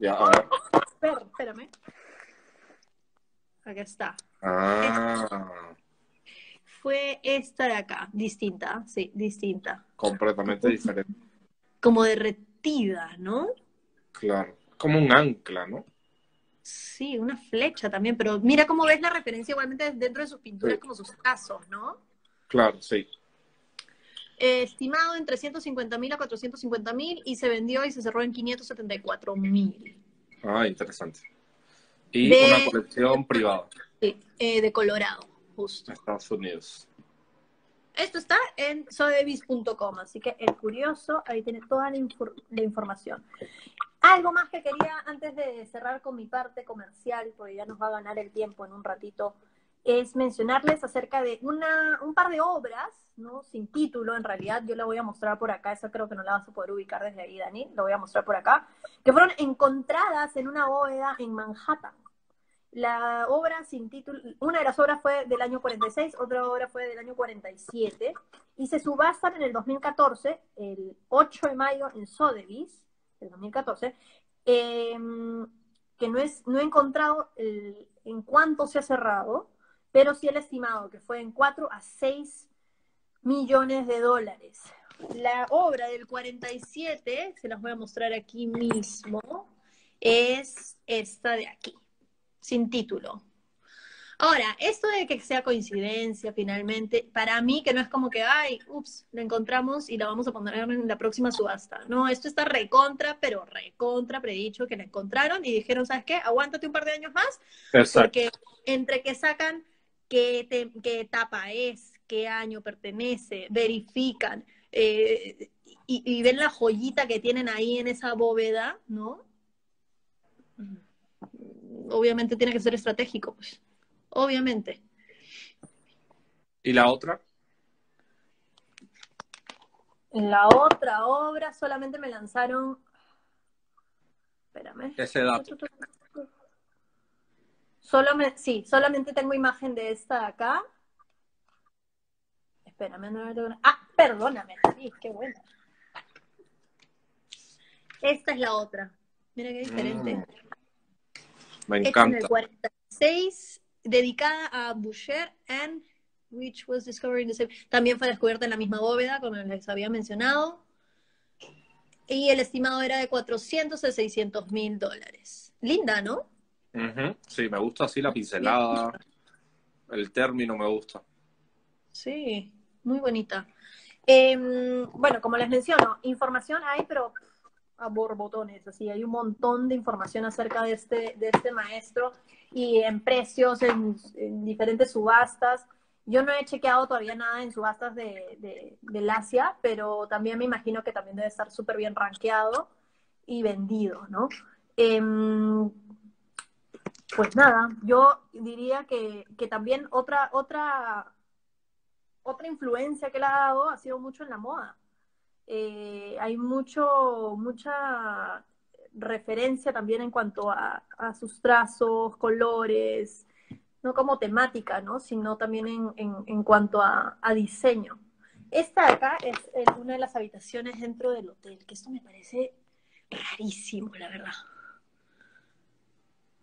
Ya, a ver. Espérame. Acá está. Ah, Fue esta de acá, distinta, sí, distinta. completamente diferente. Como derretida, ¿no? Claro. Como un ancla, ¿no? Sí, una flecha también, pero mira cómo ves la referencia igualmente dentro de sus pinturas Sí, como sus trazos, ¿no? claro, sí. Estimado en 350,000 a 450,000 y se vendió y se cerró en 574,000. Ah, interesante. Y una De, colección privada de Colorado, en justo. Estados Unidos. Esto está en sotheby's.com, así que el curioso ahí tiene toda la información. Algo más que quería, antes de cerrar con mi parte comercial, porque ya nos va a ganar el tiempo en un ratito, es mencionarles acerca de un par de obras, ¿no? Sin título, en realidad, yo la voy a mostrar por acá, esa creo que no la vas a poder ubicar desde ahí, Dani, la voy a mostrar por acá, que fueron encontradas en una bóveda en Manhattan. La obra sin título, una de las obras fue del año 46, otra obra fue del año 47, y se subastan en el 2014, el 8 de mayo en Sotheby's, del 2014, que no he encontrado en cuánto se ha cerrado, pero sí el estimado, que fue en 4 a 6 millones de dólares. La obra del 47, se las voy a mostrar aquí mismo, es esta de aquí, sin título. Ahora, esto de que sea coincidencia finalmente, para mí que no es como que, ay, ups, la encontramos y la vamos a poner en la próxima subasta. No, esto está recontra, pero recontra predicho que la encontraron y dijeron, ¿sabes qué? Aguántate un par de años más, Exacto. porque entre que sacan qué etapa es, qué año pertenece, verifican y ven la joyita que tienen ahí en esa bóveda, ¿no? Obviamente tiene que ser estratégico, pues. Obviamente. ¿Y la otra? En la otra obra solamente me lanzaron. Espérame. Ese dato. Sí, solamente tengo imagen de esta de acá. Espérame, no. Ah, perdóname, sí, qué bueno. Esta es la otra. Mira qué diferente. Me Hecha en el encanta. 46, dedicada a Boucher and which was discovered in the same. También fue descubierta en la misma bóveda, como les había mencionado. Y el estimado era de 400 a 600,000 dólares. Linda, ¿no? Sí, me gusta así la pincelada, el término me gusta. Sí, muy bonita. Bueno, como les menciono, información hay, pero a borbotones, así hay un montón de información acerca de este maestro y en precios, en diferentes subastas. Yo no he chequeado todavía nada en subastas del Asia, pero también me imagino que también debe estar súper bien rankeado y vendido, ¿no? Eh, pues nada, yo diría que también otra influencia que le ha dado ha sido mucho en la moda. Hay mucha referencia también en cuanto a sus trazos, colores, no como temática, ¿no? Sino también en cuanto a diseño. Esta de acá es una de las habitaciones dentro del hotel, que esto me parece rarísimo, la verdad.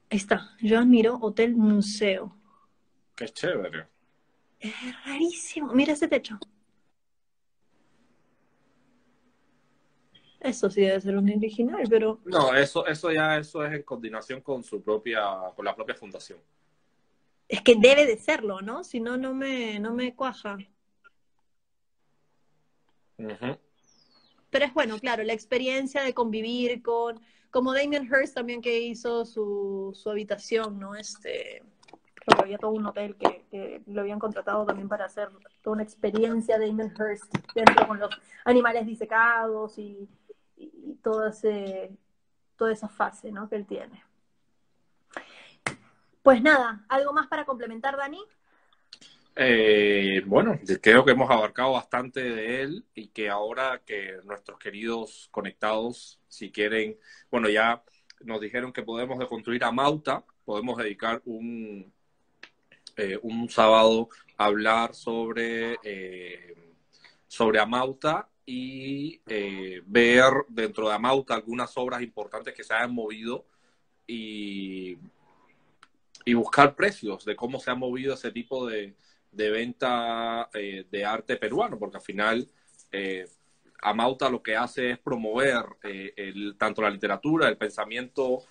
Ahí está, yo admiro Hotel Museo. Qué chévere. Es rarísimo, mira ese techo. Eso sí debe ser un original, pero No, eso es en coordinación con con la propia fundación. es que debe de serlo, ¿no? Si no, no me cuaja. Ujú. Pero es bueno, claro, la experiencia de convivir como Damien Hirst también que hizo su habitación, ¿no? Creo que había todo un hotel que lo habían contratado también para hacer toda una experiencia de Damien Hirst dentro con los animales disecados y toda esa fase, ¿no? Que él tiene. Pues nada, ¿algo más para complementar, Dani? Bueno, creo que hemos abarcado bastante de él y que ahora que nuestros queridos conectados, si quieren, bueno, ya nos dijeron que podemos deconstruir a Mauta, podemos dedicar un sábado a hablar sobre Amauta y ver dentro de Amauta algunas obras importantes que se hayan movido y, y buscar precios de cómo se ha movido ese tipo de venta de arte peruano, porque al final Amauta lo que hace es promover tanto la literatura, el pensamiento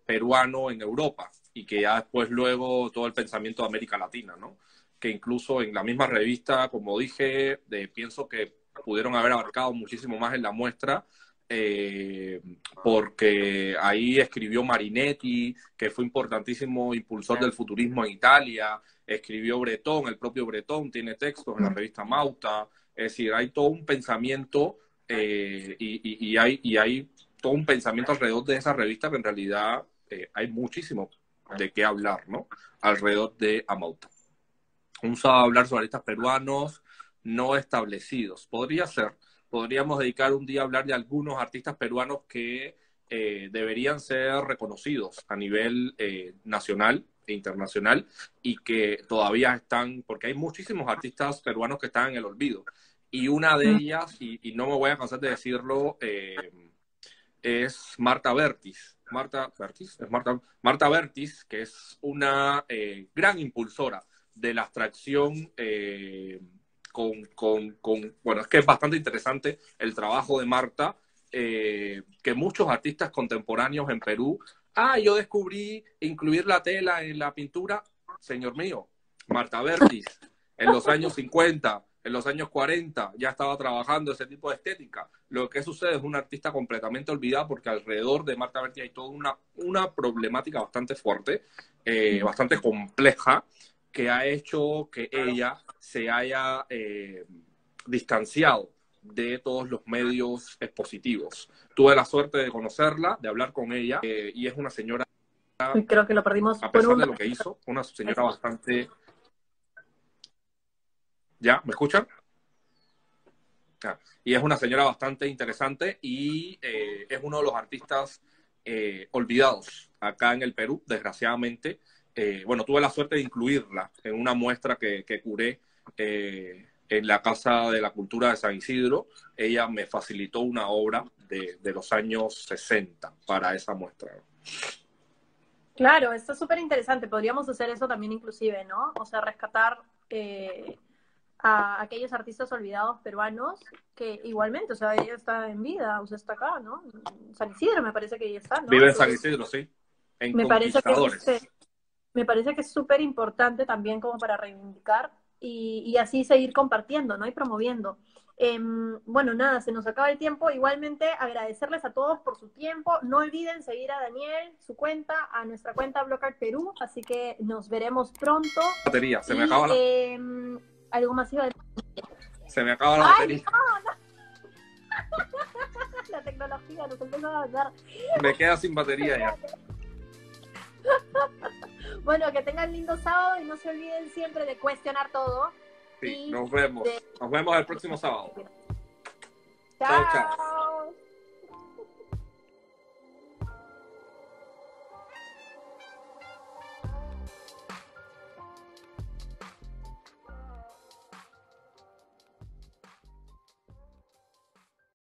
peruano en Europa y que ya después luego todo el pensamiento de América Latina, ¿no? Que incluso en la misma revista, como dije, pienso que pudieron haber abarcado muchísimo más en la muestra eh, porque ahí escribió Marinetti, que fue importantísimo impulsor del futurismo en Italia, escribió Breton, el propio Breton tiene textos en la revista Mauta, es decir, hay todo un pensamiento y hay todo un pensamiento alrededor de esa revista que en realidad hay muchísimo de qué hablar, ¿no? Alrededor de Amauta. Un sábado hablar sobre artistas peruanos no establecidos. Podríamos dedicar un día a hablar de algunos artistas peruanos que deberían ser reconocidos a nivel nacional e internacional y que todavía están, porque hay muchísimos artistas peruanos que están en el olvido. Y una de ellas, y no me voy a cansar de decirlo, es Marta Bertis. Marta Bertis, que es una gran impulsora de la abstracción bueno, es que es bastante interesante el trabajo de Marta, que muchos artistas contemporáneos en Perú, yo descubrí incluir la tela en la pintura, señor mío, Marta Bertis, en los años 50, en los años 40, ya estaba trabajando ese tipo de estética. Lo que sucede es una artista completamente olvidada porque alrededor de Marta Bertis hay toda una problemática bastante fuerte, bastante compleja, que ha hecho que ella se haya distanciado de todos los medios expositivos. Tuve la suerte de conocerla, de hablar con ella, y es una señora, Creo que lo perdimos a por pesar un... de lo que hizo, una señora bastante... ¿Ya? ¿Me escuchan? Y es una señora bastante interesante y es uno de los artistas olvidados acá en el Perú, desgraciadamente. Bueno, tuve la suerte de incluirla en una muestra que curé en la Casa de la Cultura de San Isidro. Ella me facilitó una obra de los años 60 para esa muestra. Claro, esto es súper interesante. Podríamos hacer eso también inclusive, ¿no? O sea, rescatar a aquellos artistas olvidados peruanos que igualmente, o sea, ella está en vida, o sea, está acá, ¿no? San Isidro me parece que ella está, ¿no? Vive en San Entonces, Isidro, sí, en me parece que Conquistadores. me parece que es súper importante también como para reivindicar y así seguir compartiendo, ¿no? Y promoviendo. Bueno, nada, se nos acaba el tiempo. Igualmente, agradecerles a todos por su tiempo. No olviden seguir a Daniel, su cuenta, a nuestra cuenta Blockart Perú. Así que nos veremos pronto. Batería, se me Y acaba algo más iba a decir. se me acaba la ¡Ay, batería. no! La tecnología nos empezó a dar. Me queda sin batería ya. Bueno, que tengan lindo sábado y no se olviden siempre de cuestionar todo. Sí, Y nos vemos. Nos vemos el próximo sábado. Chao. Chao, chao.